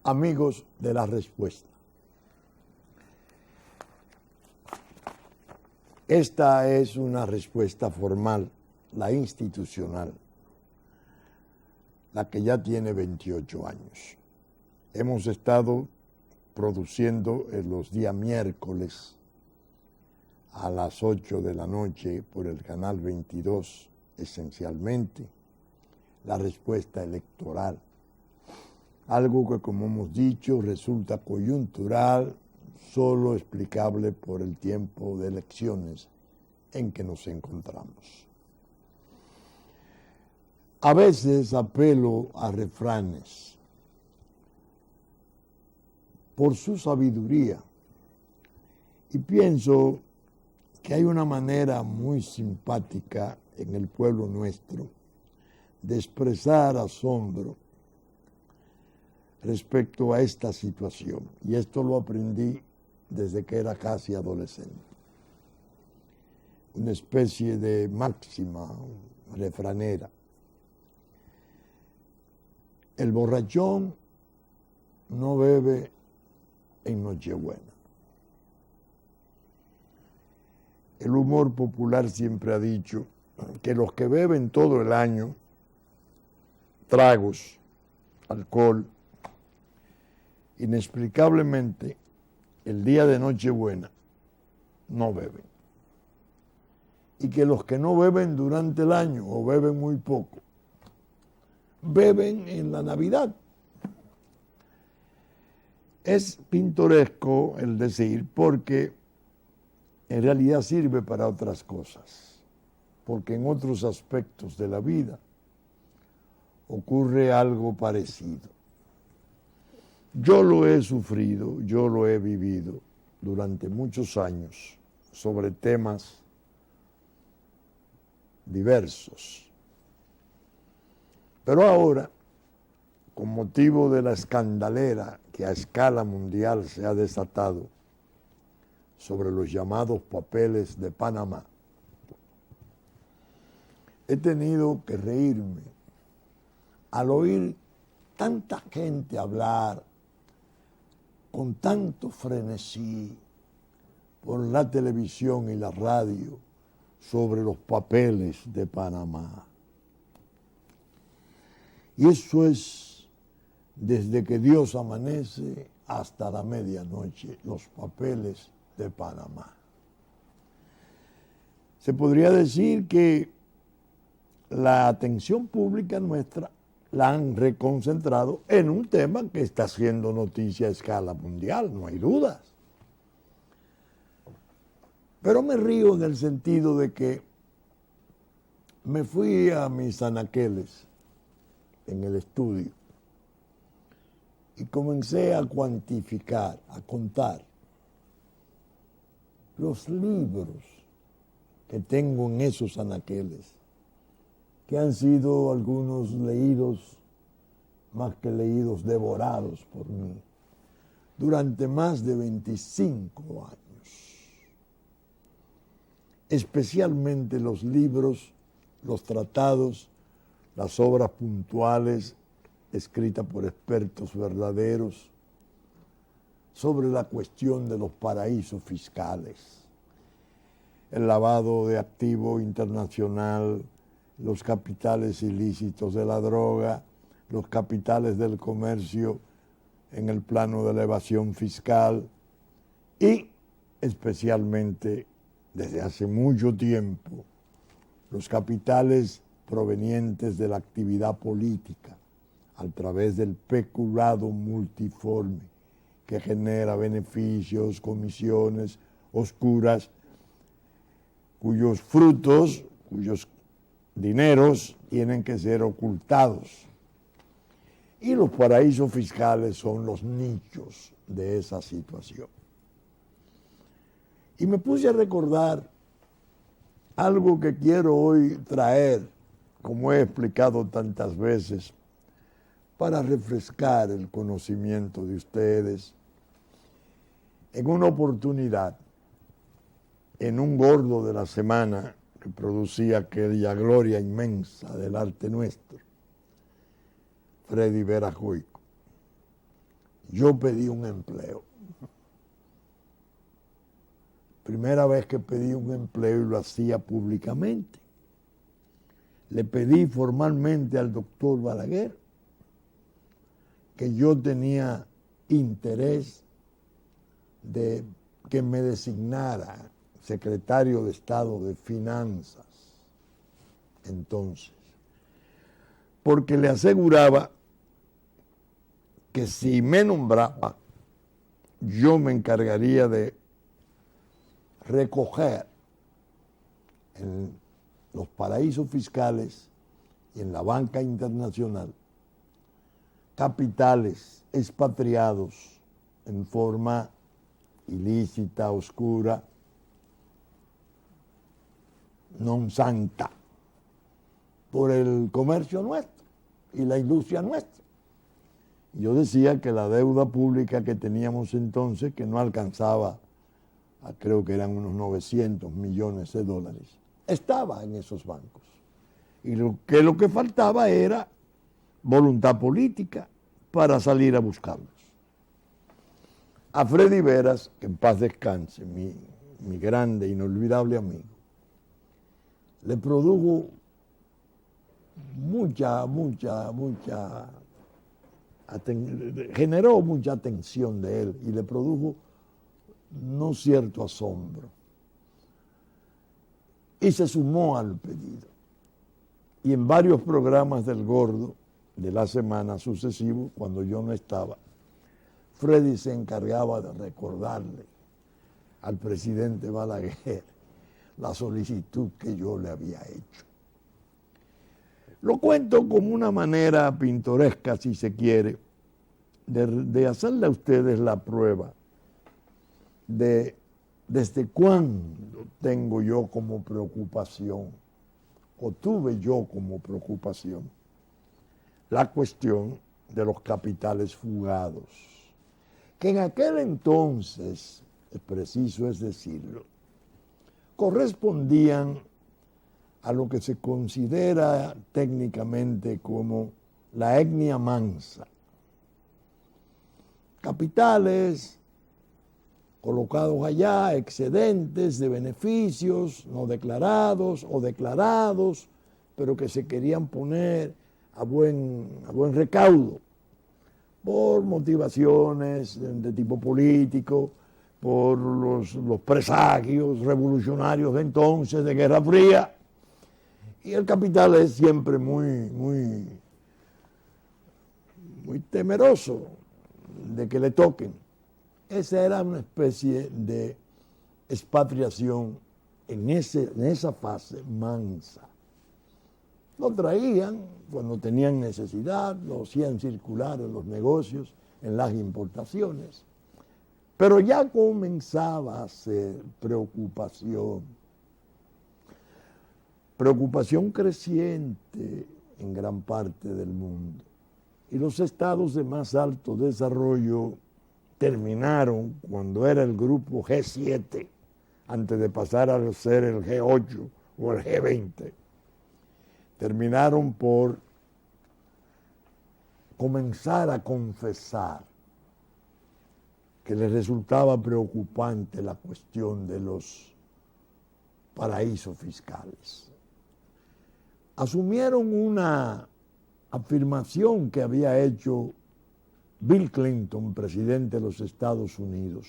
amigos de la respuesta. Esta es una respuesta formal, la institucional, la que ya tiene 28 años. Hemos estado produciendo en los días miércoles a las 8 de la noche por el canal 22, esencialmente, la respuesta electoral. Algo que, como hemos dicho, resulta coyuntural, solo explicable por el tiempo de elecciones en que nos encontramos. A veces apelo a refranes por su sabiduría y pienso que hay una manera muy simpática en el pueblo nuestro de expresar asombro respecto a esta situación, y esto lo aprendí desde que era casi adolescente. Una especie de máxima refranera. El borrachón no bebe en Nochebuena. El humor popular siempre ha dicho que los que beben todo el año tragos, alcohol, inexplicablemente el día de Nochebuena no beben. Y que los que no beben durante el año o beben muy poco, beben en la Navidad. Es pintoresco el decir porque en realidad sirve para otras cosas, porque en otros aspectos de la vida ocurre algo parecido. Yo lo he sufrido, yo lo he vivido durante muchos años sobre temas diversos. Pero ahora, con motivo de la escandalera que a escala mundial se ha desatado sobre los llamados papeles de Panamá, he tenido que reírme al oír tanta gente hablar con tanto frenesí por la televisión y la radio sobre los papeles de Panamá. Y eso es desde que Dios amanece hasta la medianoche, los papeles de Panamá. Se podría decir que la atención pública nuestra la han reconcentrado en un tema que está haciendo noticia a escala mundial, no hay dudas. Pero me río en el sentido de que me fui a mis anaqueles en el estudio y comencé a cuantificar, a contar los libros que tengo en esos anaqueles, que han sido algunos leídos, más que leídos, devorados por mí, durante más de 25 años. Especialmente los libros, los tratados, las obras puntuales escritas por expertos verdaderos sobre la cuestión de los paraísos fiscales, el lavado de activo internacional, los capitales ilícitos de la droga, los capitales del comercio en el plano de la evasión fiscal y especialmente desde hace mucho tiempo los capitales provenientes de la actividad política a través del peculado multiforme que genera beneficios, comisiones oscuras, cuyos frutos, cuyos dineros tienen que ser ocultados. Y los paraísos fiscales son los nichos de esa situación. Y me puse a recordar algo que quiero hoy traer, como he explicado tantas veces, para refrescar el conocimiento de ustedes. En una oportunidad, en un gordo de la semana que producía aquella gloria inmensa del arte nuestro, Freddy Vera Joico, yo pedí un empleo. Primera vez que pedí un empleo y lo hacía públicamente. Le pedí formalmente al doctor Balaguer que yo tenía interés de que me designara secretario de Estado de Finanzas entonces, porque le aseguraba que si me nombraba, yo me encargaría de recoger en los paraísos fiscales y en la banca internacional capitales expatriados en forma ilícita, oscura, non santa, por el comercio nuestro y la industria nuestra. Yo decía que la deuda pública que teníamos entonces, que no alcanzaba, creo que eran unos 900 millones de dólares, estaba en esos bancos. Y lo que faltaba era voluntad política para salir a buscarlos. A Freddy Veras, que en paz descanse, mi grande, inolvidable amigo, le produjo generó mucha atención de él y le produjo no cierto asombro. Y se sumó al pedido. Y en varios programas del Gordo de la semana sucesiva, cuando yo no estaba, Freddy se encargaba de recordarle al presidente Balaguer la solicitud que yo le había hecho. Lo cuento como una manera pintoresca, si se quiere, de hacerle a ustedes la prueba de desde cuándo tengo yo como preocupación, o tuve yo como preocupación, la cuestión de los capitales fugados, que en aquel entonces, es preciso es decirlo, correspondían a lo que se considera técnicamente como la etnia mansa. Capitales colocados allá, excedentes de beneficios no declarados o declarados, pero que se querían poner a buen recaudo por motivaciones de tipo político, por los presagios revolucionarios de entonces, de Guerra Fría. Y el capital es siempre muy temeroso de que le toquen. Esa era una especie de expatriación en esa fase mansa. Lo traían cuando tenían necesidad, lo hacían circular en los negocios, en las importaciones. Pero ya comenzaba a ser preocupación creciente en gran parte del mundo. Y los estados de más alto desarrollo terminaron cuando era el grupo G7, antes de pasar a ser el G8 o el G20, terminaron por comenzar a confesar que les resultaba preocupante la cuestión de los paraísos fiscales. Asumieron una afirmación que había hecho Bill Clinton, presidente de los Estados Unidos,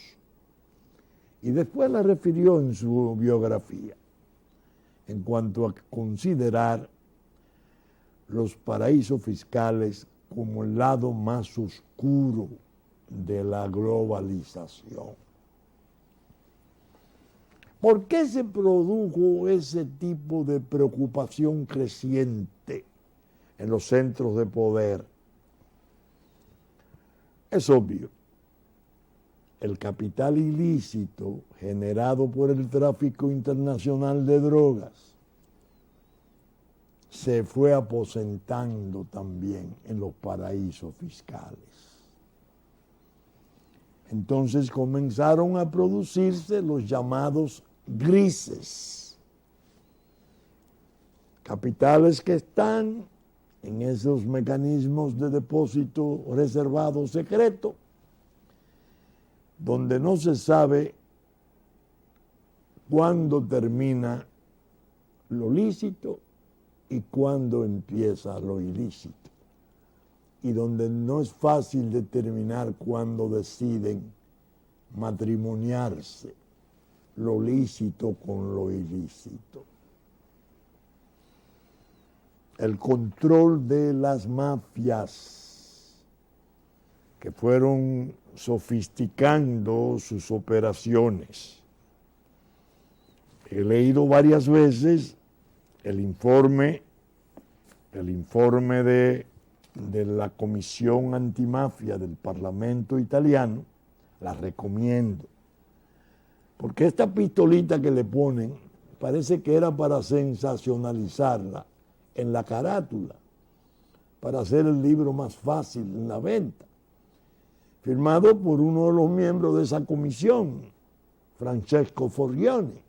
y después la refirió en su biografía, en cuanto a considerar los paraísos fiscales como el lado más oscuro de la globalización. ¿Por qué se produjo ese tipo de preocupación creciente en los centros de poder? Es obvio, el capital ilícito generado por el tráfico internacional de drogas se fue aposentando también en los paraísos fiscales. Entonces comenzaron a producirse los llamados grises, capitales que están en esos mecanismos de depósito reservado secreto, donde no se sabe cuándo termina lo lícito y cuándo empieza lo ilícito, y donde no es fácil determinar cuándo deciden matrimoniarse lo lícito con lo ilícito. El control de las mafias, que fueron sofisticando sus operaciones. He leído varias veces el informe de la Comisión Antimafia del Parlamento italiano. La recomiendo, porque esta pistolita que le ponen parece que era para sensacionalizarla en la carátula, para hacer el libro más fácil en la venta, firmado por uno de los miembros de esa comisión, Francesco Forgione,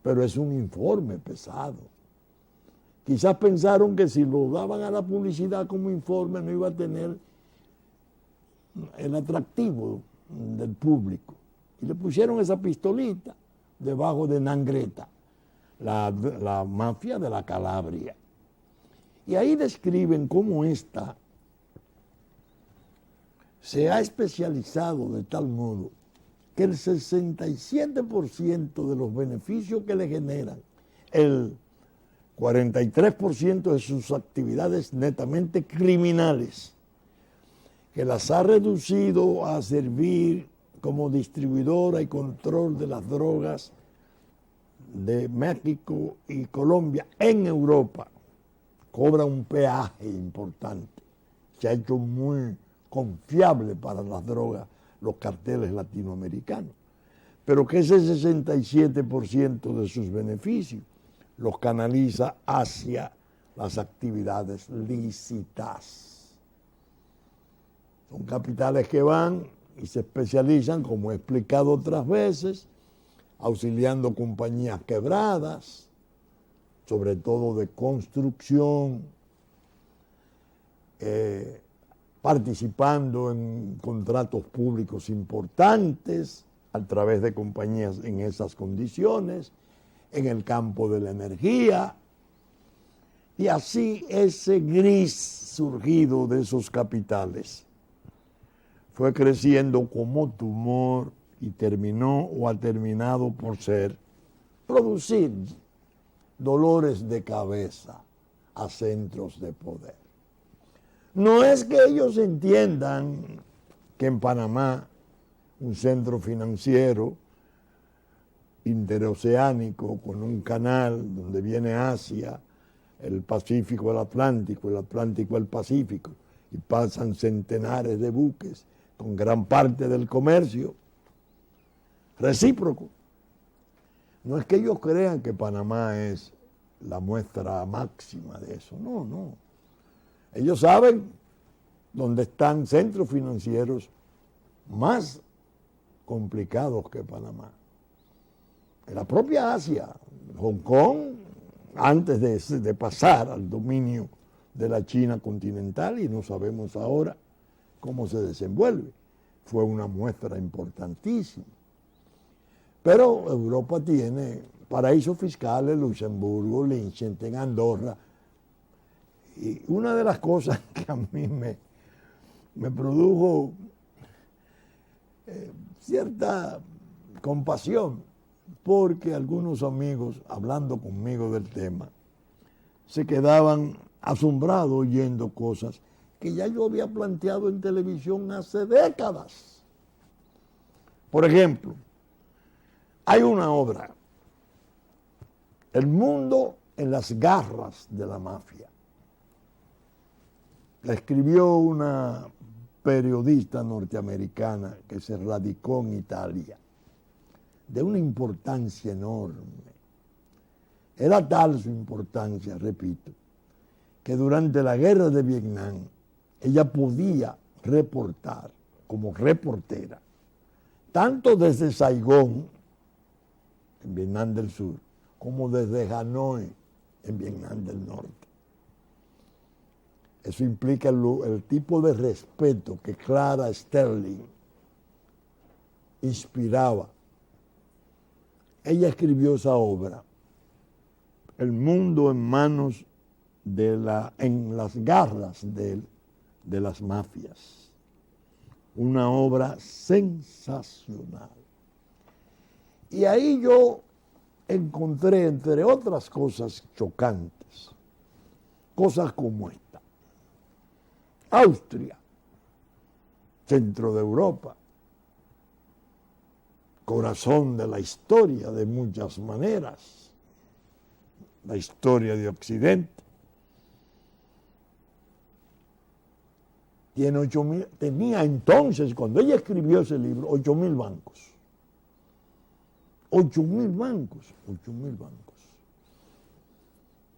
pero es un informe pesado. Quizás pensaron que si lo daban a la publicidad como informe no iba a tener el atractivo del público. Y le pusieron esa pistolita debajo de 'Ndrangheta, la mafia de la Calabria. Y ahí describen cómo esta se ha especializado de tal modo que el 67% de los beneficios que le generan, el 43% de sus actividades netamente criminales, que las ha reducido a servir como distribuidora y control de las drogas de México y Colombia en Europa. Cobra un peaje importante. Se ha hecho muy confiable para las drogas los carteles latinoamericanos. Pero que ese 67% de sus beneficios los canaliza hacia las actividades lícitas. Son capitales que van y se especializan, como he explicado otras veces, auxiliando compañías quebradas, sobre todo de construcción, participando en contratos públicos importantes a través de compañías en esas condiciones, en el campo de la energía, y así ese gris surgido de esos capitales fue creciendo como tumor y terminó o ha terminado por producir dolores de cabeza a centros de poder. No es que ellos entiendan que en Panamá, un centro financiero interoceánico con un canal donde viene Asia, el Pacífico al Atlántico, el Atlántico al Pacífico, y pasan centenares de buques con gran parte del comercio recíproco. No es que ellos crean que Panamá es la muestra máxima de eso, no, no. Ellos saben dónde están centros financieros más complicados que Panamá. En la propia Asia, Hong Kong, antes de pasar al dominio de la China continental, y no sabemos ahora cómo se desenvuelve, fue una muestra importantísima. Pero Europa tiene paraísos fiscales, Luxemburgo, Liechtenstein, Andorra. Y una de las cosas que a mí me produjo cierta compasión, porque algunos amigos, hablando conmigo del tema, se quedaban asombrados oyendo cosas que ya yo había planteado en televisión hace décadas. Por ejemplo, hay una obra, El mundo en las garras de la mafia. La escribió una periodista norteamericana que se radicó en Italia, de una importancia enorme. Era tal su importancia, repito, que durante la guerra de Vietnam ella podía reportar como reportera, tanto desde Saigón, en Vietnam del Sur, como desde Hanoi, en Vietnam del Norte. Eso implica el tipo de respeto que Clara Sterling inspiraba. Ella escribió esa obra, El mundo en manos en las garras de las mafias. Una obra sensacional. Y ahí yo encontré, entre otras cosas chocantes, cosas como esta. Austria, centro de Europa, corazón de la historia de muchas maneras, la historia de Occidente. Tenía entonces, cuando ella escribió ese libro, 8.000 bancos. 8.000 bancos, 8.000 bancos.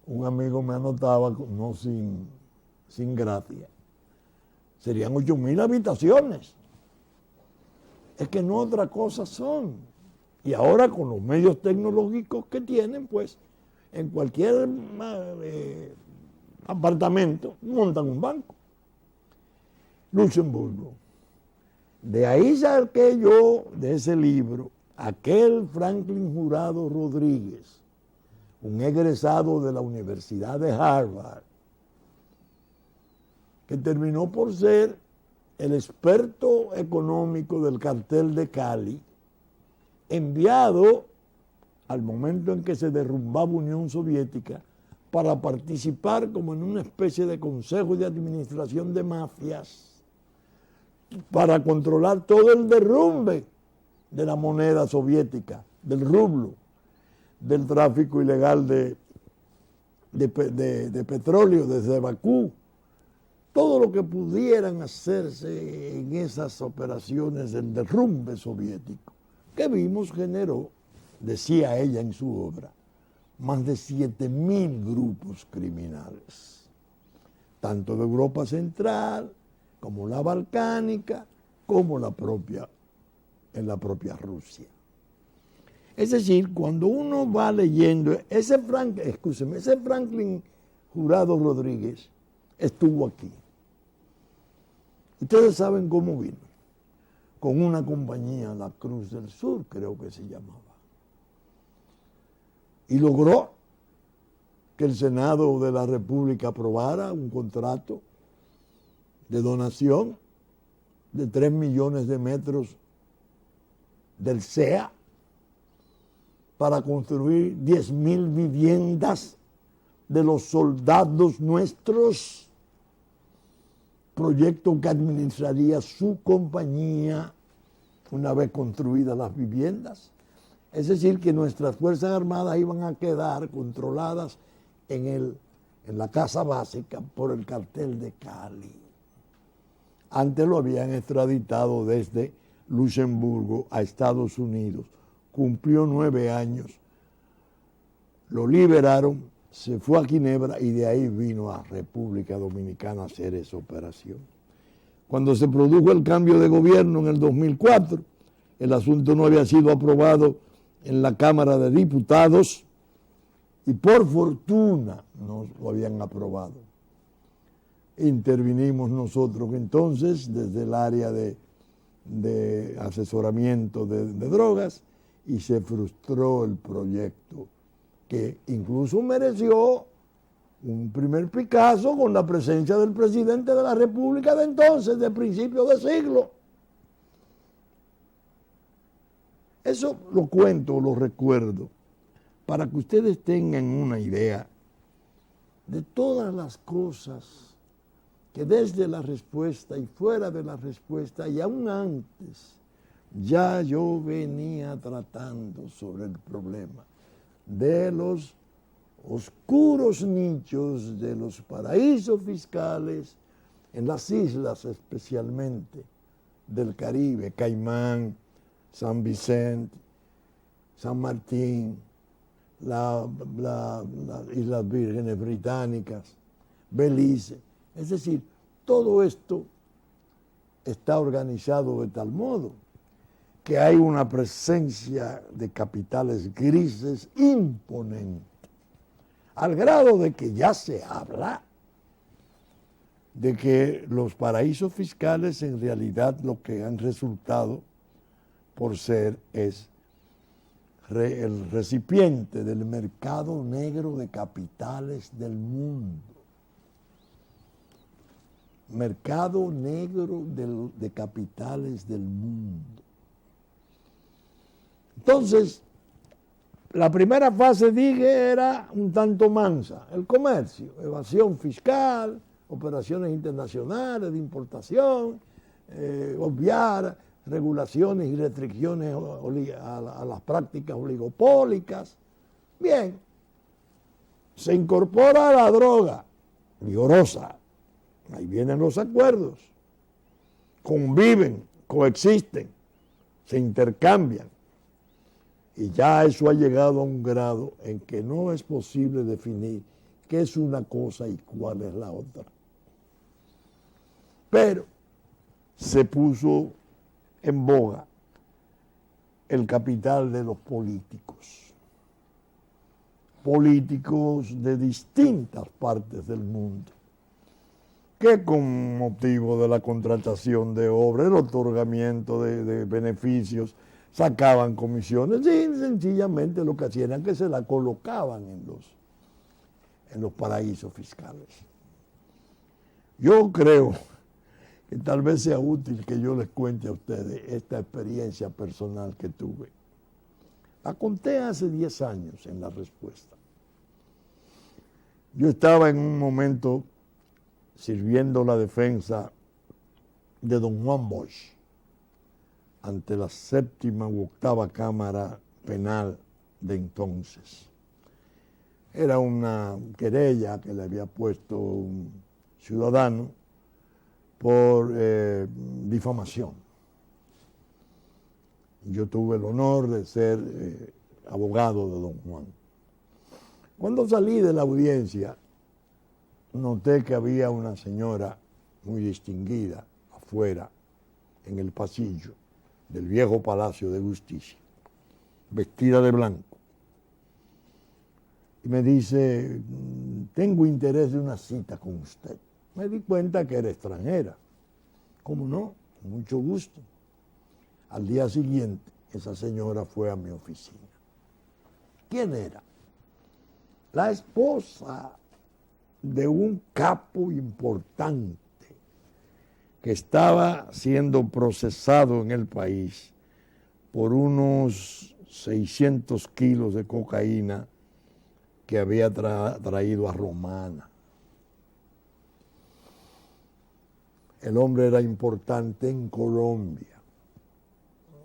Un amigo me anotaba, no sin gracia, serían 8.000 habitaciones. Es que no otra cosa son. Y ahora con los medios tecnológicos que tienen, pues en cualquier apartamento montan un banco. Luxemburgo. De ahí saqué yo, de ese libro, aquel Franklin Jurado Rodríguez, un egresado de la Universidad de Harvard, que terminó por ser el experto económico del cartel de Cali, enviado al momento en que se derrumbaba Unión Soviética para participar como en una especie de consejo de administración de mafias para controlar todo el derrumbe de la moneda soviética, del rublo, del tráfico ilegal de petróleo desde Bakú, todo lo que pudieran hacerse en esas operaciones del derrumbe soviético, que vimos generó, decía ella en su obra, más de 7.000 grupos criminales, tanto de Europa Central, como la balcánica, como en la propia Rusia. Es decir, cuando uno va leyendo, ese Franklin Jurado Rodríguez estuvo aquí. Ustedes saben cómo vino, con una compañía, la Cruz del Sur, creo que se llamaba. Y logró que el Senado de la República aprobara un contrato de donación de 3 millones de metros del CEA para construir 10.000 viviendas de los soldados nuestros, proyecto que administraría su compañía una vez construidas las viviendas. Es decir, que nuestras Fuerzas Armadas iban a quedar controladas en la casa básica por el cartel de Cali. Antes lo habían extraditado desde Luxemburgo a Estados Unidos. Cumplió 9 años, lo liberaron, se fue a Ginebra y de ahí vino a República Dominicana a hacer esa operación. Cuando se produjo el cambio de gobierno en el 2004, el asunto no había sido aprobado en la Cámara de Diputados y por fortuna no lo habían aprobado. Intervinimos nosotros entonces desde el área de asesoramiento de drogas y se frustró el proyecto, que incluso mereció un primer Picasso con la presencia del presidente de la República de entonces, de principios de siglo. Eso lo cuento, lo recuerdo, para que ustedes tengan una idea de todas las cosas que desde la respuesta y fuera de la respuesta y aún antes ya yo venía tratando sobre el problema de los oscuros nichos de los paraísos fiscales en las islas especialmente del Caribe, Caimán, San Vicente, San Martín, las Islas Vírgenes Británicas, Belice. Es decir, todo esto está organizado de tal modo que hay una presencia de capitales grises imponente, al grado de que ya se habla de que los paraísos fiscales en realidad lo que han resultado por ser es el recipiente del mercado negro de capitales del mundo. Mercado negro de capitales del mundo. Entonces, la primera fase, dije, era un tanto mansa, el comercio, evasión fiscal, operaciones internacionales de importación, obviar regulaciones y restricciones a las prácticas oligopólicas. Bien, se incorpora la droga vigorosa, ahí vienen los acuerdos, conviven, coexisten, se intercambian. Y ya eso ha llegado a un grado en que no es posible definir qué es una cosa y cuál es la otra. Pero se puso en boga el capital de los políticos. Políticos de distintas partes del mundo, que con motivo de la contratación de obras, el otorgamiento de beneficios, sacaban comisiones y sencillamente lo que hacían era que se la colocaban en los paraísos fiscales. Yo creo que tal vez sea útil que yo les cuente a ustedes esta experiencia personal que tuve. La conté hace 10 años en la respuesta. Yo estaba en un momento sirviendo la defensa de don Juan Bosch ante la 7ª u 8ª Cámara Penal de entonces. Era una querella que le había puesto un ciudadano por difamación. Yo tuve el honor de ser abogado de don Juan. Cuando salí de la audiencia, noté que había una señora muy distinguida afuera, en el pasillo del viejo Palacio de Justicia, vestida de blanco. Y me dice, tengo interés de una cita con usted. Me di cuenta que era extranjera. ¿Cómo no? Con mucho gusto. Al día siguiente, esa señora fue a mi oficina. ¿Quién era? La esposa de un capo importante que estaba siendo procesado en el país por unos 600 kilos de cocaína que había traído a Romana. El hombre era importante en Colombia.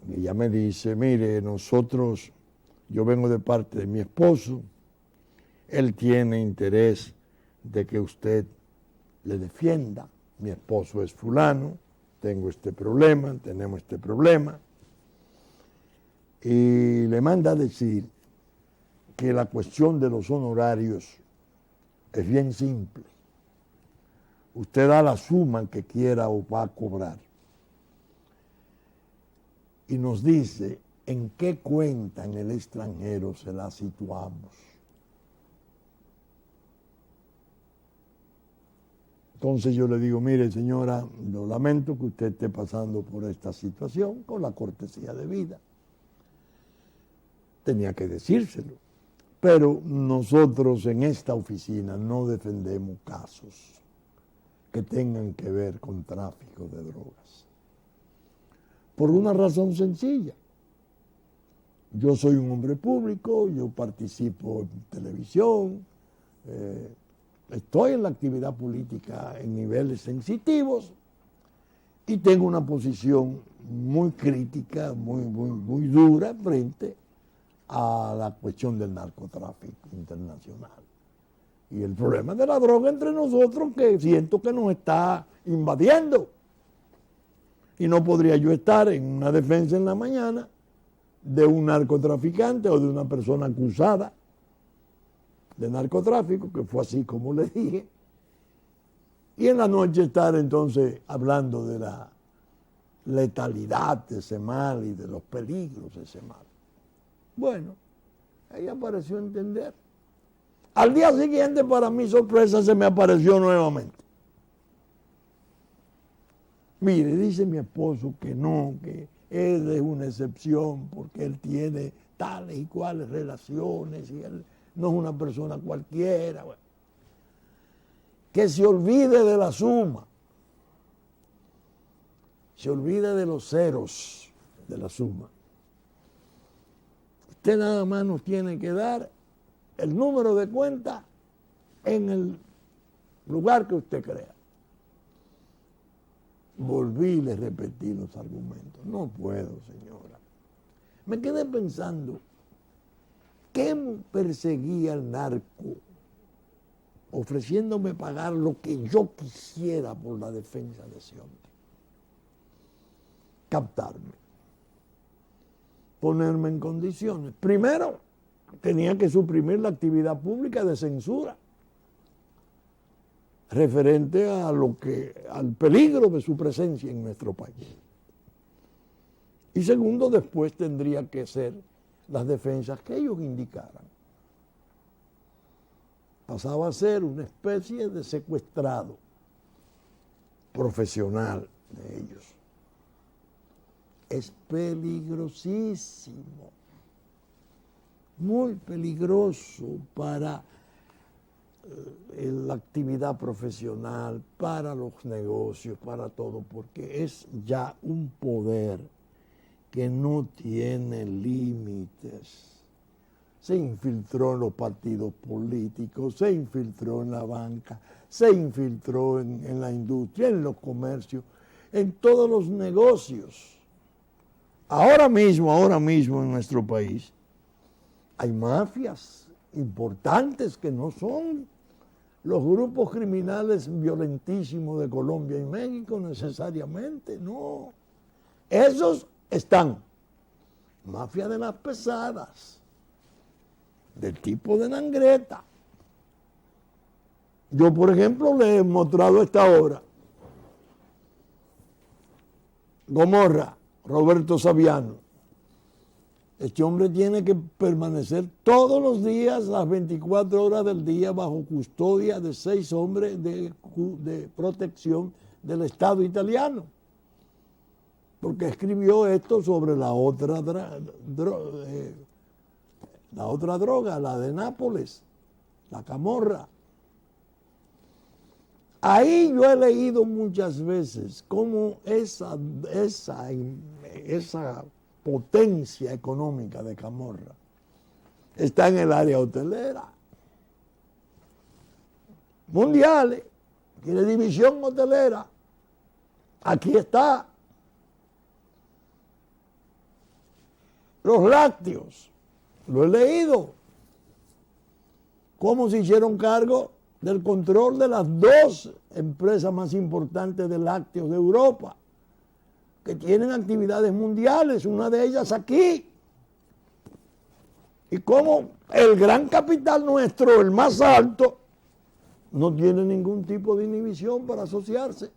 Y ella me dice, mire, yo vengo de parte de mi esposo, él tiene interés de que usted le defienda. Mi esposo es fulano, tenemos este problema. Y le manda a decir que la cuestión de los honorarios es bien simple. Usted da la suma que quiera o va a cobrar. Y nos dice en qué cuenta en el extranjero se la situamos. Entonces yo le digo, mire señora, lo lamento que usted esté pasando por esta situación con la cortesía de vida. Tenía que decírselo. Pero nosotros en esta oficina no defendemos casos que tengan que ver con tráfico de drogas. Por una razón sencilla. Yo soy un hombre público, yo participo en televisión, estoy en la actividad política en niveles sensitivos y tengo una posición muy crítica, muy dura frente a la cuestión del narcotráfico internacional. Y el problema de la droga entre nosotros, que siento que nos está invadiendo. Y no podría yo estar en una defensa en la mañana de un narcotraficante o de una persona acusada de narcotráfico, que fue así como le dije, y en la noche estar entonces hablando de la letalidad de ese mal y de los peligros de ese mal. Bueno, ella pareció entender. Al día siguiente, para mi sorpresa, se me apareció nuevamente. Mire, dice mi esposo que no, que él es una excepción porque él tiene tales y cuales relaciones y él no es una persona cualquiera. Bueno, que se olvide de la suma, se olvide de los ceros de la suma. Usted nada más nos tiene que dar el número de cuenta en el lugar que usted crea. Volví y le repetí los argumentos. No puedo, señora. Me quedé pensando, ¿qué perseguía el narco ofreciéndome pagar lo que yo quisiera por la defensa de ese hombre? Captarme, ponerme en condiciones. Primero, tenía que suprimir la actividad pública de censura referente a al peligro de su presencia en nuestro país. Y segundo, después tendría que ser las defensas que ellos indicaran. Pasaba a ser una especie de secuestrado profesional de ellos. Es peligrosísimo, muy peligroso para la actividad profesional, para los negocios, para todo, porque es ya un poder que no tiene límites. Se infiltró en los partidos políticos, se infiltró en la banca, se infiltró en la industria, en los comercios, en todos los negocios. Ahora mismo en nuestro país hay mafias importantes que no son los grupos criminales violentísimos de Colombia y México necesariamente, no. Esos están. Mafia de las pesadas, del tipo de Nangreta. Yo, por ejemplo, le he mostrado a esta hora Gomorra, Roberto Saviano. Este hombre tiene que permanecer todos los días, las 24 horas del día, bajo custodia de 6 hombres de protección del Estado italiano. Porque escribió esto sobre la otra droga, la de Nápoles, la camorra. Ahí yo he leído muchas veces cómo esa potencia económica de Camorra está en el área hotelera. Mundiales, tiene división hotelera. Aquí está. Los lácteos, lo he leído. Cómo se hicieron cargo del control de las 2 empresas más importantes de lácteos de Europa, que tienen actividades mundiales, una de ellas aquí. Y cómo el gran capital nuestro, el más alto, no tiene ningún tipo de inhibición para asociarse.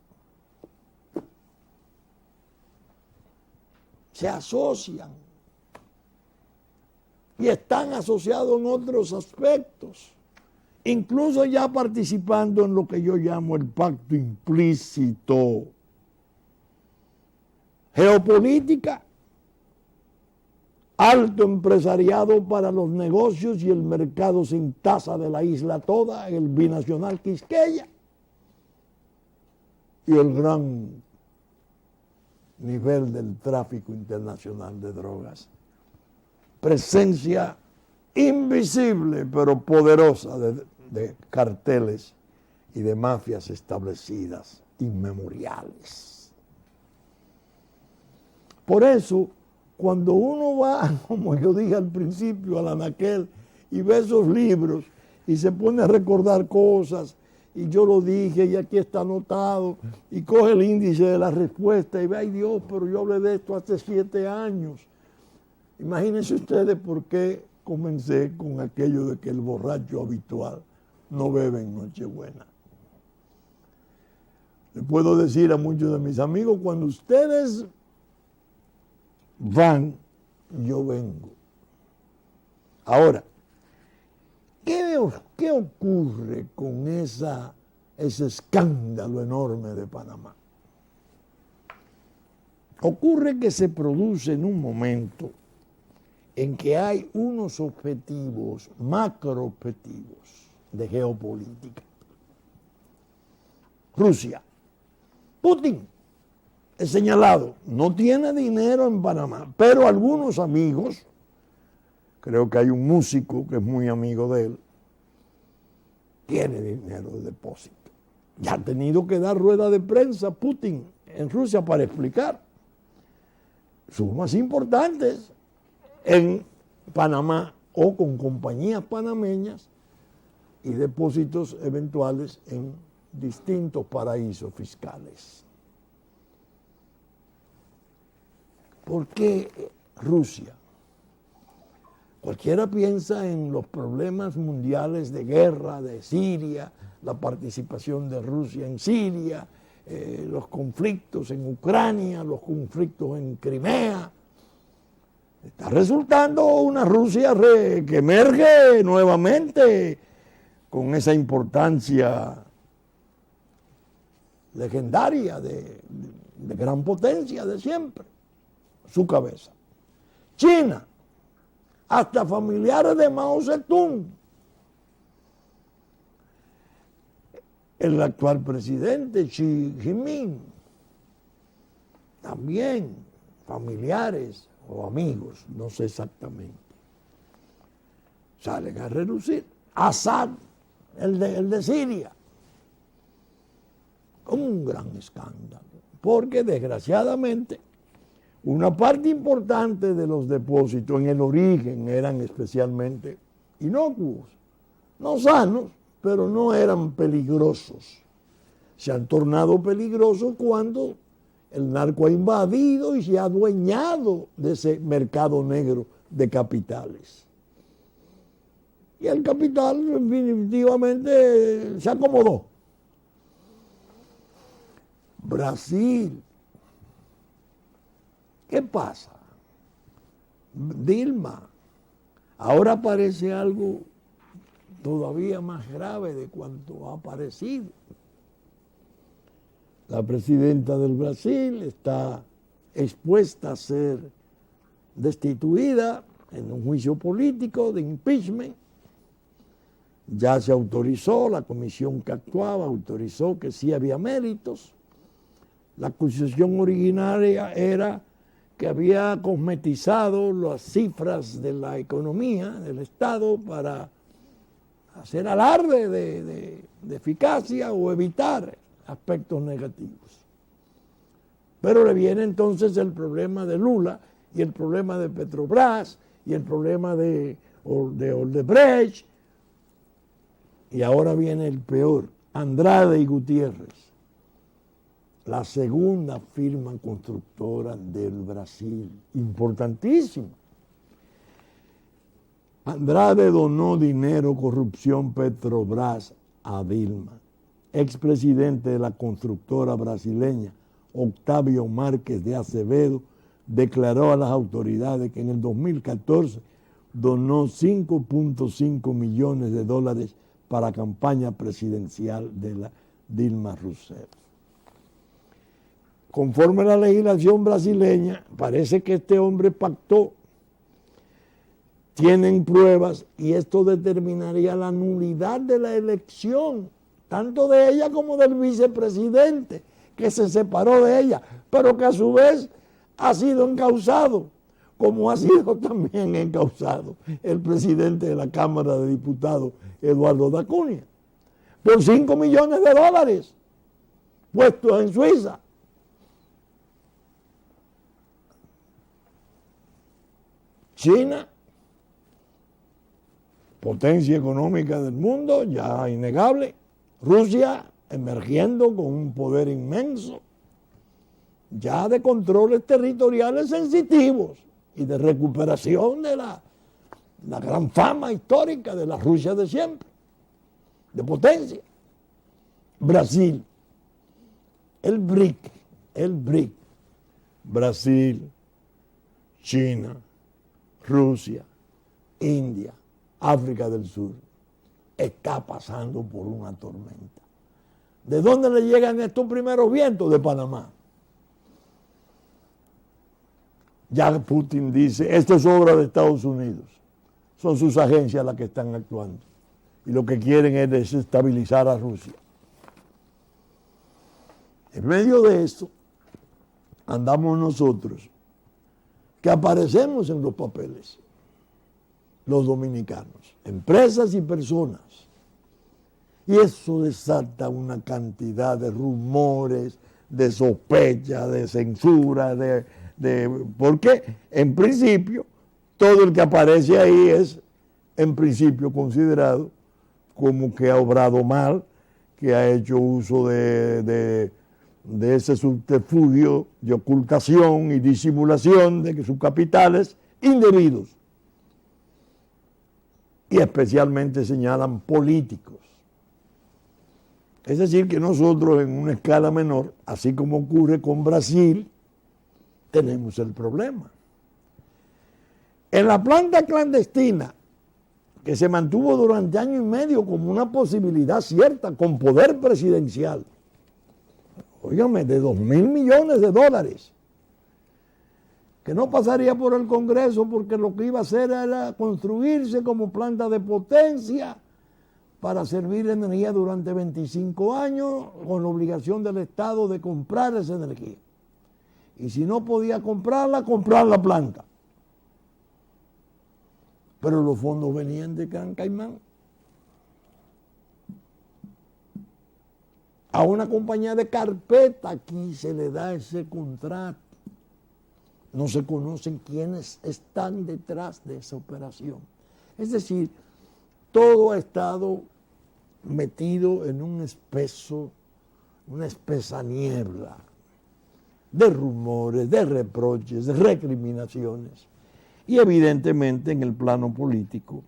Se asocian. Y están asociados en otros aspectos, incluso ya participando en lo que yo llamo el pacto implícito. Geopolítica, alto empresariado para los negocios y el mercado sin tasa de la isla toda, el binacional Quisqueya, y el gran nivel del tráfico internacional de drogas. Presencia invisible pero poderosa de carteles y de mafias establecidas, inmemoriales. Por eso, cuando uno va, como yo dije al principio, al anaquel, y ve esos libros y se pone a recordar cosas, y yo lo dije y aquí está anotado, y coge el índice de la respuesta y ve, ay Dios, pero yo hablé de esto hace 7 años. Imagínense ustedes por qué comencé con aquello de que el borracho habitual no bebe en Nochebuena. Le puedo decir a muchos de mis amigos, cuando ustedes van, yo vengo. Ahora, ¿qué ocurre con ese escándalo enorme de Panamá? Ocurre que se produce en un momento en que hay unos objetivos, macroobjetivos de geopolítica. Rusia. Putin, es señalado, no tiene dinero en Panamá, pero algunos amigos, creo que hay un músico que es muy amigo de él, tiene dinero de depósito. Ya ha tenido que dar rueda de prensa Putin en Rusia para explicar sumas importantes en Panamá o con compañías panameñas y depósitos eventuales en distintos paraísos fiscales. ¿Por qué Rusia? Cualquiera piensa en los problemas mundiales de guerra, de Siria, la participación de Rusia en Siria, los conflictos en Ucrania, los conflictos en Crimea. Está resultando una Rusia que emerge nuevamente con esa importancia legendaria de gran potencia de siempre, su cabeza. China, hasta familiares de Mao Zedong. El actual presidente Xi Jinping, también familiares o amigos, no sé exactamente, salen a relucir. Assad, el de Siria, un gran escándalo, porque desgraciadamente una parte importante de los depósitos en el origen eran especialmente inocuos, no sanos, pero no eran peligrosos. Se han tornado peligrosos cuando el narco ha invadido y se ha adueñado de ese mercado negro de capitales. Y el capital definitivamente se acomodó. Brasil. ¿Qué pasa? Dilma. Ahora aparece algo todavía más grave de cuanto ha aparecido. La presidenta del Brasil está expuesta a ser destituida en un juicio político de impeachment. Ya se autorizó, la comisión que actuaba autorizó que sí había méritos. La acusación originaria era que había cosmetizado las cifras de la economía del Estado para hacer alarde de eficacia o evitar aspectos negativos. Pero le viene entonces el problema de Lula y el problema de Petrobras y el problema de Odebrecht, y ahora viene el peor, Andrade y Gutiérrez, la segunda firma constructora del Brasil, importantísima. Andrade donó dinero, corrupción, Petrobras a Dilma. Expresidente de la constructora brasileña, Octavio Márquez de Acevedo, declaró a las autoridades que en el 2014 donó 5.5 millones de dólares para campaña presidencial de la Dilma Rousseff. Conforme a la legislación brasileña, parece que este hombre pactó, tienen pruebas y esto determinaría la nulidad de la elección, tanto de ella como del vicepresidente, que se separó de ella, pero que a su vez ha sido encausado, como ha sido también encausado el presidente de la Cámara de Diputados, Eduardo Dacunia, por 5 millones de dólares puestos en Suiza. China, potencia económica del mundo, ya innegable. Rusia, emergiendo con un poder inmenso, ya de controles territoriales sensitivos y de recuperación de la gran fama histórica de la Rusia de siempre, de potencia. Brasil, el BRIC, Brasil, China, Rusia, India, África del Sur, está pasando por una tormenta. ¿De dónde le llegan estos primeros vientos? De Panamá. Ya Putin dice, esto es obra de Estados Unidos. Son sus agencias las que están actuando. Y lo que quieren es desestabilizar a Rusia. En medio de esto, andamos nosotros, que aparecemos en los papeles, los dominicanos, empresas y personas. Y eso desata una cantidad de rumores, de sospechas, de censura, porque en principio todo el que aparece ahí es en principio considerado como que ha obrado mal, que ha hecho uso de ese subterfugio de ocultación y disimulación de que sus capitales indebidos. Y especialmente señalan políticos. Es decir, que nosotros en una escala menor, así como ocurre con Brasil, tenemos el problema. En la planta clandestina, que se mantuvo durante año y medio como una posibilidad cierta, con poder presidencial, óigame, de 2.000 millones de dólares, que no pasaría por el Congreso porque lo que iba a hacer era construirse como planta de potencia para servir energía durante 25 años con la obligación del Estado de comprar esa energía. Y si no podía comprarla, comprar la planta. Pero los fondos venían de Gran Caimán. A una compañía de carpeta aquí se le da ese contrato. No se conocen quiénes están detrás de esa operación. Es decir, todo ha estado metido en una espesa niebla de rumores, de reproches, de recriminaciones. Y evidentemente en el plano político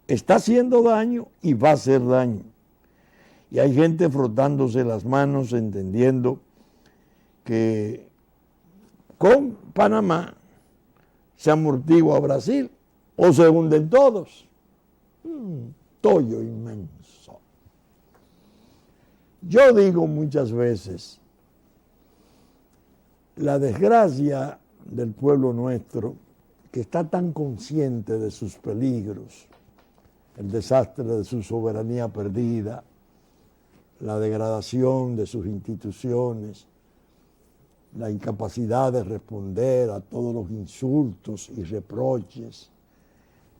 está haciendo daño y va a hacer daño. Y hay gente frotándose las manos entendiendo que con Panamá se amortigua a Brasil o se hunden todos. Tollo inmenso. Yo digo muchas veces, la desgracia del pueblo nuestro, que está tan consciente de sus peligros, el desastre de su soberanía perdida, la degradación de sus instituciones, la incapacidad de responder a todos los insultos y reproches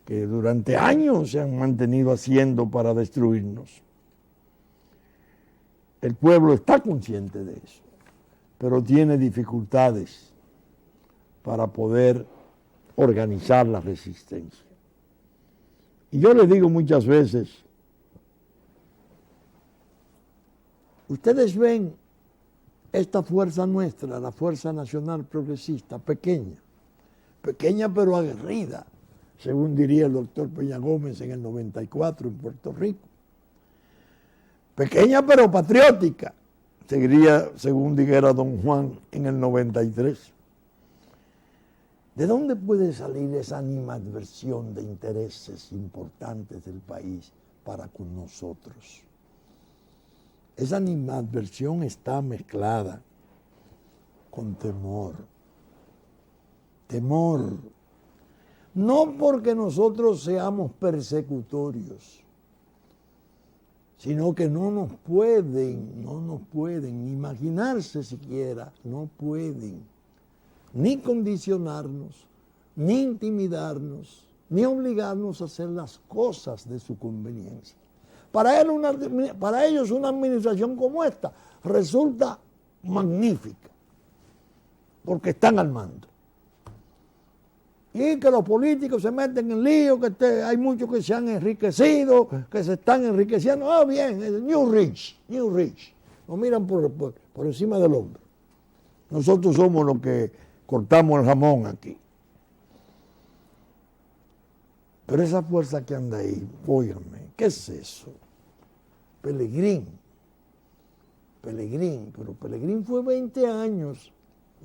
que durante años se han mantenido haciendo para destruirnos. El pueblo está consciente de eso, pero tiene dificultades para poder organizar la resistencia. Y yo les digo muchas veces, ustedes ven esta fuerza nuestra, la Fuerza Nacional Progresista, pequeña pero aguerrida, según diría el doctor Peña Gómez en el 94 en Puerto Rico. Pequeña pero patriótica, seguiría según dijera don Juan en el 93. ¿De dónde puede salir esa animadversión de intereses importantes del país para con nosotros? Esa animadversión está mezclada con temor. Temor. No porque nosotros seamos persecutorios, sino que no nos pueden imaginarse siquiera, no pueden ni condicionarnos, ni intimidarnos, ni obligarnos a hacer las cosas de su conveniencia. Para ellos una administración como esta resulta magnífica, porque están al mando. Y que los políticos se meten en lío, que hay muchos que se han enriquecido, que se están enriqueciendo. Ah, bien, New Rich. Nos miran por encima del hombro. Nosotros somos los que cortamos el jamón aquí. Pero esa fuerza que anda ahí, óigame, ¿qué es eso? Pelegrín, pero Pelegrín fue 20 años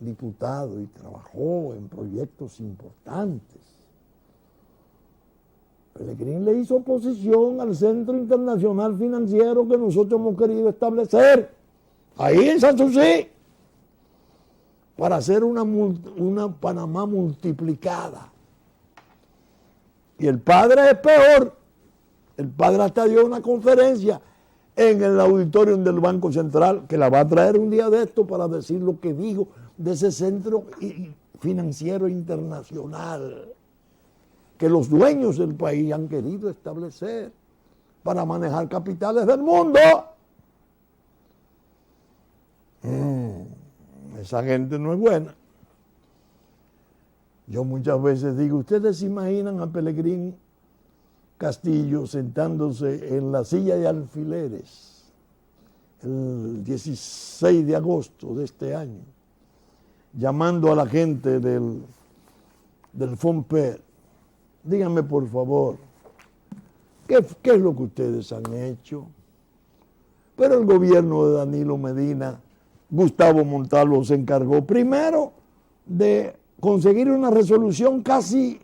diputado y trabajó en proyectos importantes. Pelegrín le hizo oposición al Centro Internacional Financiero que nosotros hemos querido establecer, ahí en Sanssouci. para hacer una Panamá multiplicada. Y el padre es peor. El padre hasta dio una conferencia en el auditorium del Banco Central, que la va a traer un día de esto para decir lo que dijo de ese centro financiero internacional que los dueños del país han querido establecer para manejar capitales del mundo. Esa gente no es buena. Yo muchas veces digo, ¿ustedes se imaginan a Pelegrín Castillo sentándose en la silla de alfileres el 16 de agosto de este año, llamando a la gente del FONPER? Díganme por favor, ¿qué es lo que ustedes han hecho? Pero el gobierno de Danilo Medina, Gustavo Montalvo se encargó primero de conseguir una resolución casi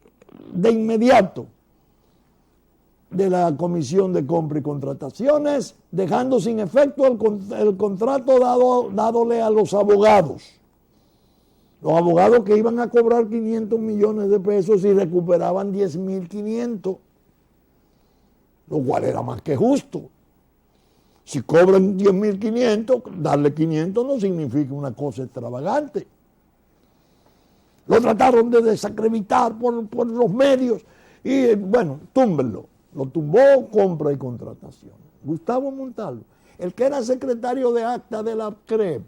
de inmediato de la Comisión de Compra y Contrataciones, dejando sin efecto el contrato dádole a los abogados. Los abogados que iban a cobrar 500 millones de pesos y recuperaban 10.500, lo cual era más que justo. Si cobran 10.500, darle 500 no significa una cosa extravagante. Lo trataron de desacreditar por los medios y, bueno, túmbenlo. Lo tumbó Compra y Contratación. Gustavo Montalvo, el que era secretario de acta de la CREP,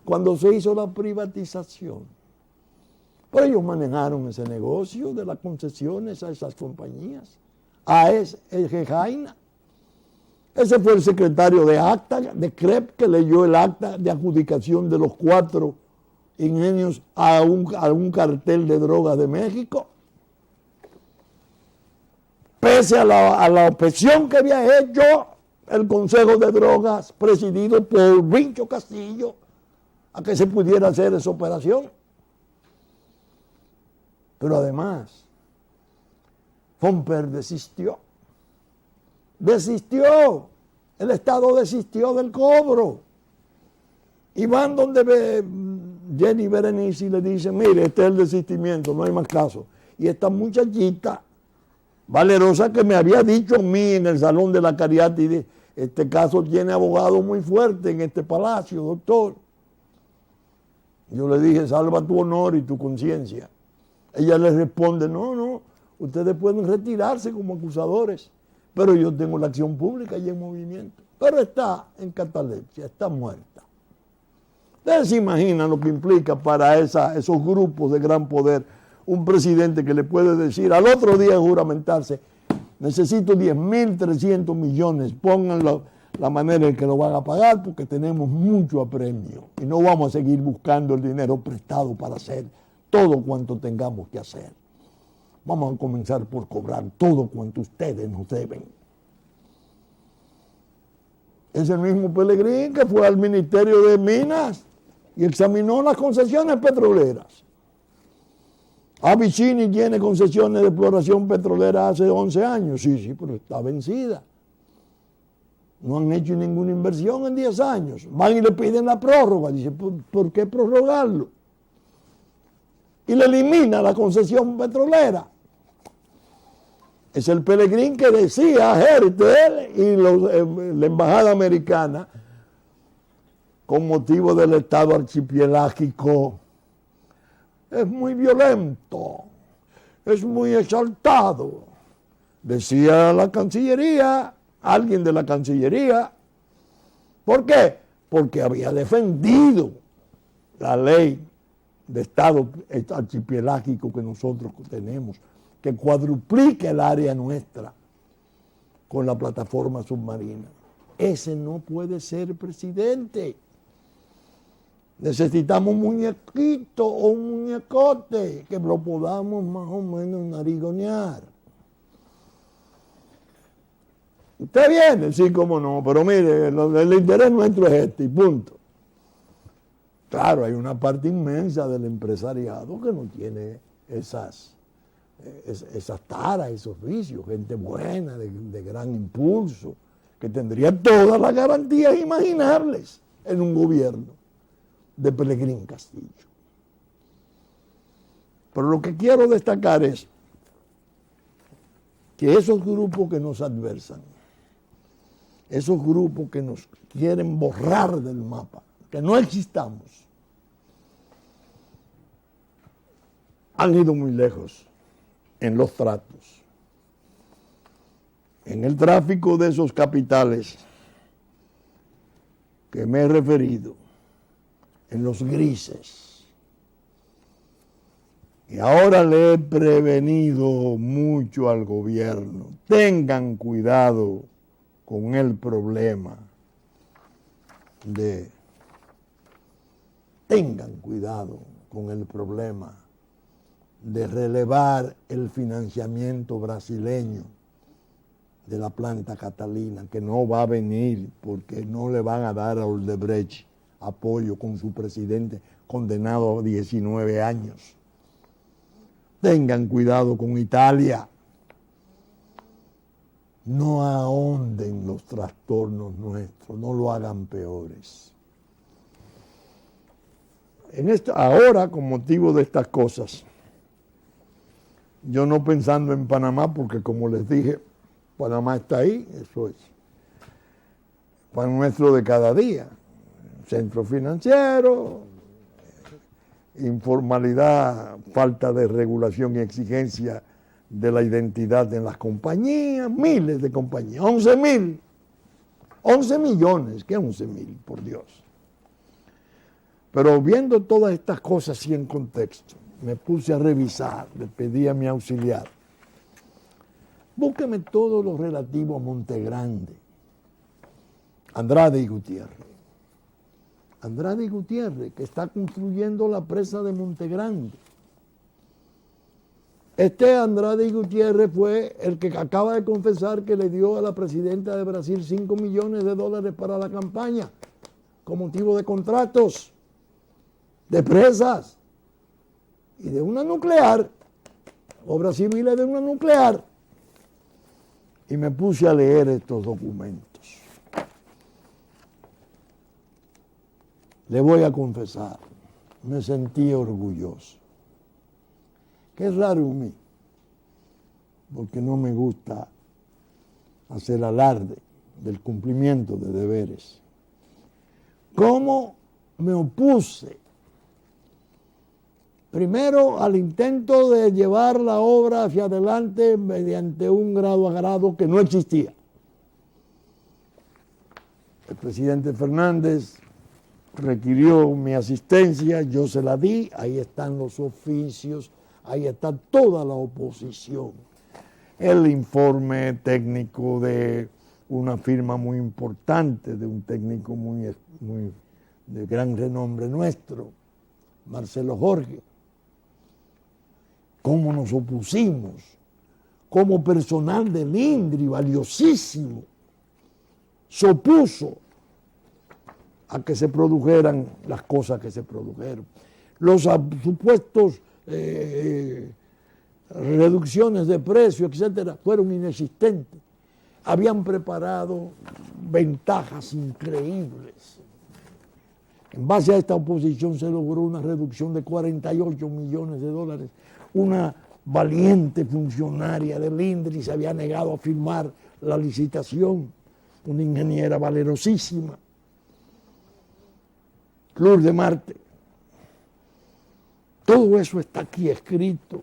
cuando se hizo la privatización. Pues ellos manejaron ese negocio de las concesiones a esas compañías. AES, Jaina. Ese fue el secretario de acta de CREP que leyó el acta de adjudicación de los 4 ingenios a un cartel de drogas de México. Pese a la objeción que había hecho el Consejo de Drogas, presidido por Vincho Castillo, a que se pudiera hacer esa operación. Pero además, FONPER desistió. Desistió. El Estado desistió del cobro. Y van donde Jenny Berenice y le dice, mire, este es el desistimiento, no hay más caso. Y esta muchachita valerosa que me había dicho a mí en el Salón de la Cariátide, este caso tiene abogado muy fuerte en este palacio, doctor. Yo le dije, salva tu honor y tu conciencia. Ella le responde, no, ustedes pueden retirarse como acusadores, pero yo tengo la acción pública y en movimiento. Pero está en catalepsia, está muerta. Ustedes se imaginan lo que implica para esos grupos de gran poder un presidente que le puede decir al otro día juramentarse, necesito 10.300 millones, pónganlo la manera en que lo van a pagar porque tenemos mucho apremio y no vamos a seguir buscando el dinero prestado para hacer todo cuanto tengamos que hacer. Vamos a comenzar por cobrar todo cuanto ustedes nos deben. Es el mismo Pelegrín que fue al Ministerio de Minas y examinó las concesiones petroleras. Vicini tiene concesiones de exploración petrolera hace 11 años. Sí, pero está vencida. No han hecho ninguna inversión en 10 años. Van y le piden la prórroga. Dice, ¿por qué prorrogarlo? Y le elimina la concesión petrolera. Es el Pelegrín que decía a Hertel y la embajada americana, con motivo del estado archipelágico, es muy violento, es muy exaltado. Decía la Cancillería, alguien de la Cancillería. ¿Por qué? Porque había defendido la ley de estado archipelágico que nosotros tenemos, que cuadruplica el área nuestra con la plataforma submarina. Ese no puede ser presidente. Necesitamos un muñequito o un muñecote que lo podamos más o menos narigonear. Usted viene, sí, cómo no, pero mire, el interés nuestro es este y punto. Claro, hay una parte inmensa del empresariado que no tiene esas taras, esos vicios, gente buena, de gran impulso, que tendría todas las garantías imaginables en un gobierno de Pelegrín Castillo. Pero lo que quiero destacar es que esos grupos que nos adversan, esos grupos que nos quieren borrar del mapa, que no existamos, han ido muy lejos en los tratos, en el tráfico de esos capitales que me he referido, en los grises. Y ahora le he prevenido mucho al gobierno. Tengan cuidado con el problema de relevar el financiamiento brasileño de la planta Catalina, que no va a venir porque no le van a dar a Odebrecht apoyo con su presidente condenado a 19 años. Tengan cuidado con Italia. No ahonden los trastornos nuestros, no lo hagan peores. Ahora, con motivo de estas cosas, yo no pensando en Panamá, porque como les dije, Panamá está ahí, eso es pan nuestro de cada día. Centro financiero, informalidad, falta de regulación y exigencia de la identidad en las compañías, miles de compañías, 11 millones, ¿qué 11.000? Por Dios. Pero viendo todas estas cosas así en contexto, me puse a revisar, le pedí a mi auxiliar, búsqueme todo lo relativo a Montegrande, Andrade y Gutiérrez. Andrade y Gutiérrez, que está construyendo la presa de Montegrande. Andrade y Gutiérrez fue el que acaba de confesar que le dio a la presidenta de Brasil $5 millones para la campaña, con motivo de contratos, de presas y de una nuclear, obras civiles de una nuclear. Y me puse a leer estos documentos. Le voy a confesar, me sentí orgulloso. Que es raro en mí, porque no me gusta hacer alarde del cumplimiento de deberes. ¿Cómo me opuse? Primero al intento de llevar la obra hacia adelante mediante un grado a grado que no existía. El presidente Fernández requirió mi asistencia, yo se la di, ahí están los oficios, ahí está toda la oposición. El informe técnico de una firma muy importante, de un técnico muy de gran renombre nuestro, Marcelo Jorge. Cómo nos opusimos, como personal del INDRI, valiosísimo, se opuso a que se produjeran las cosas que se produjeron. Los supuestos reducciones de precio, etcétera, fueron inexistentes. Habían preparado ventajas increíbles. En base a esta oposición se logró una reducción de $48 millones. Una valiente funcionaria del INDRI se había negado a firmar la licitación, una ingeniera valerosísima, Lourdes Marte. Todo eso está aquí escrito,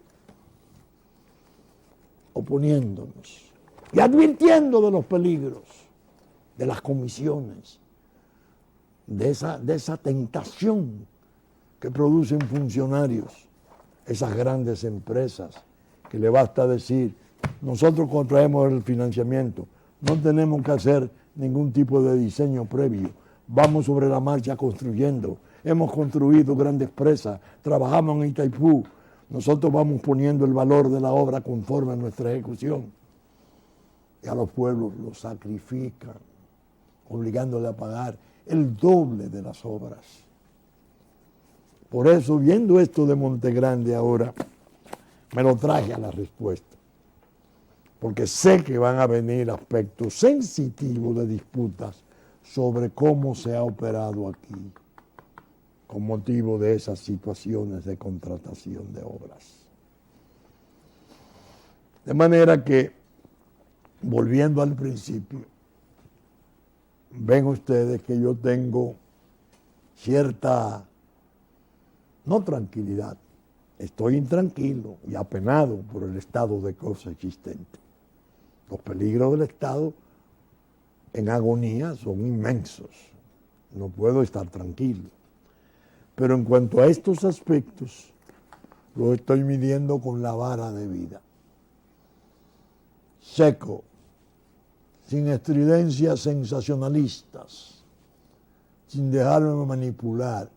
oponiéndonos y advirtiendo de los peligros de las comisiones, de esa tentación que producen funcionarios, esas grandes empresas, que le basta decir, nosotros contraemos el financiamiento, no tenemos que hacer ningún tipo de diseño previo, vamos sobre la marcha construyendo, hemos construido grandes presas, trabajamos en Itaipú, nosotros vamos poniendo el valor de la obra conforme a nuestra ejecución. Y a los pueblos los sacrifican, obligándole a pagar el doble de las obras. Por eso, viendo esto de Montegrande ahora, me lo traje a la respuesta. Porque sé que van a venir aspectos sensitivos de disputas sobre cómo se ha operado aquí con motivo de esas situaciones de contratación de obras. De manera que, volviendo al principio, ven ustedes que yo tengo cierta, no tranquilidad, estoy intranquilo y apenado por el estado de cosas existente. Los peligros del Estado en agonía son inmensos. No puedo estar tranquilo. Pero en cuanto a estos aspectos, los estoy midiendo con la vara de vida. Seco, sin estridencias sensacionalistas, sin dejarme manipular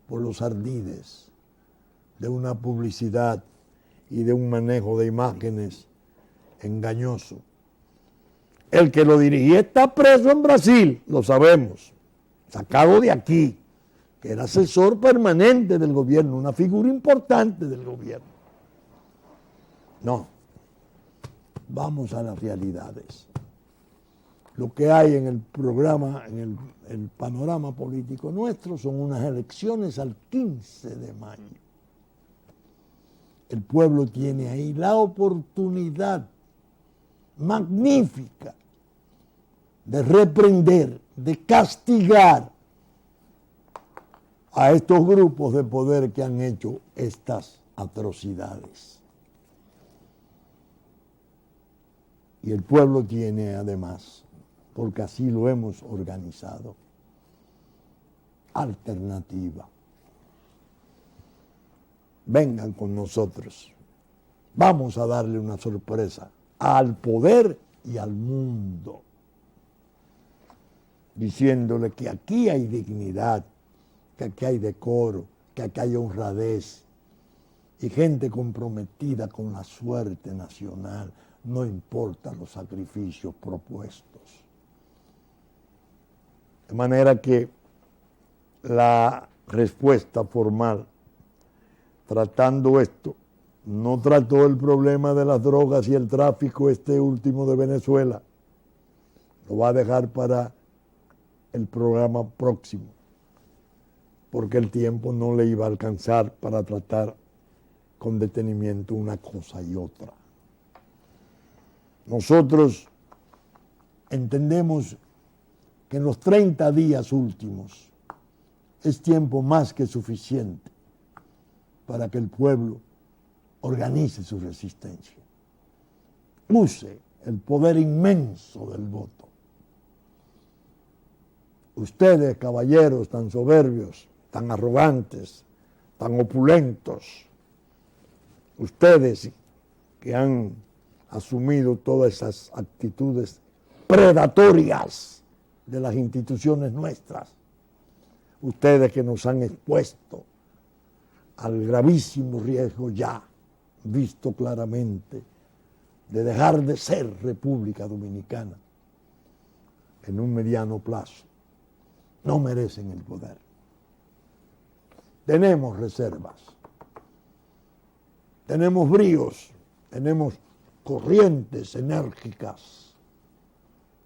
por los ardides de una publicidad y de un manejo de imágenes engañoso. El que lo dirigía está preso en Brasil, lo sabemos, sacado de aquí, que era asesor permanente del gobierno, una figura importante del gobierno. No, vamos a las realidades. Lo que hay en el programa, en el panorama político nuestro, son unas elecciones al 15 de mayo. El pueblo tiene ahí la oportunidad magnífica de reprender, de castigar a estos grupos de poder que han hecho estas atrocidades. Y el pueblo tiene además, porque así lo hemos organizado, alternativa. Vengan con nosotros. Vamos a darle una sorpresa al poder y al mundo, diciéndole que aquí hay dignidad, que aquí hay decoro, que aquí hay honradez y gente comprometida con la suerte nacional, no importa los sacrificios propuestos. De manera que la respuesta formal, tratando esto, no trató el problema de las drogas y el tráfico este último de Venezuela. Lo va a dejar para el programa próximo, porque el tiempo no le iba a alcanzar para tratar con detenimiento una cosa y otra. Nosotros entendemos que en los 30 días últimos es tiempo más que suficiente para que el pueblo organice su resistencia, use el poder inmenso del voto. Ustedes, caballeros tan soberbios, tan arrogantes, tan opulentos, ustedes que han asumido todas esas actitudes predatorias de las instituciones nuestras, ustedes que nos han expuesto al gravísimo riesgo ya visto claramente de dejar de ser República Dominicana en un mediano plazo, no merecen el poder. Tenemos reservas, tenemos bríos, tenemos corrientes enérgicas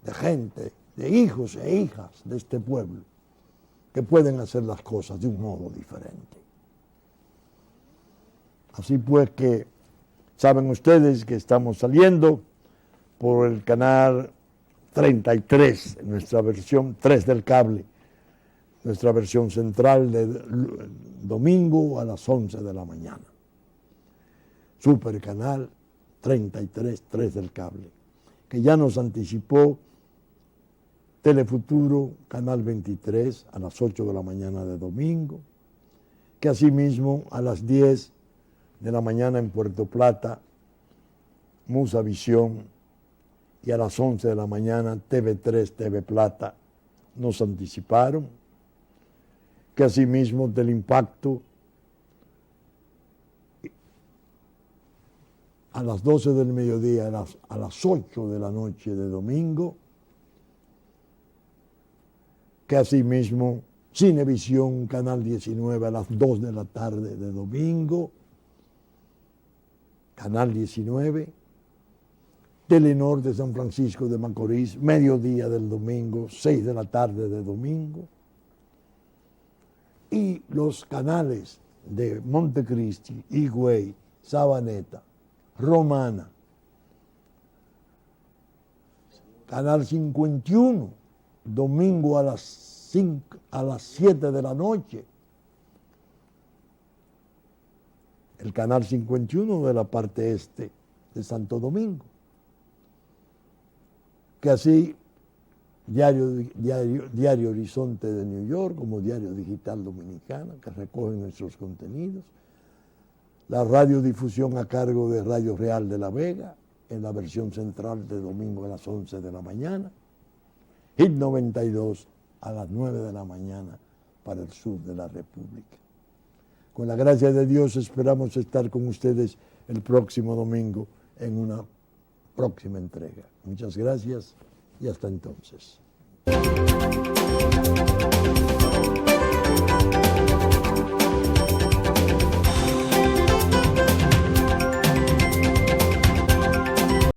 de gente, de hijos e hijas de este pueblo que pueden hacer las cosas de un modo diferente. Así pues que saben ustedes que estamos saliendo por el canal 33, nuestra versión 3 del cable, nuestra versión central de domingo a las 11 de la mañana. Super canal 33, 3 del cable, que ya nos anticipó Telefuturo, canal 23, a las 8 de la mañana de domingo, que asimismo a las 10 de la mañana en Puerto Plata, Musavisión, y a las 11 de la mañana TV3, TV Plata, nos anticiparon, que asimismo Teleimpacto, a las 12 del mediodía, a las 8 de la noche de domingo, que asimismo Cinevisión, canal 19, a las 2 de la tarde de domingo, canal 19, Telenor de San Francisco de Macorís, mediodía del domingo, 6 de la tarde de domingo, y los canales de Montecristi, Higüey, Sabaneta, Romana, Canal 51, domingo a las 7 de la noche. El Canal 51 de la parte este de Santo Domingo. Que así, Diario Horizonte de New York, como Diario Digital Dominicana, que recogen nuestros contenidos. La radiodifusión a cargo de Radio Real de La Vega, en la versión central de domingo a las 11 de la mañana. Hit 92 a las 9 de la mañana para el sur de la República. Con la gracia de Dios esperamos estar con ustedes el próximo domingo en una próxima entrega. Muchas gracias y hasta entonces.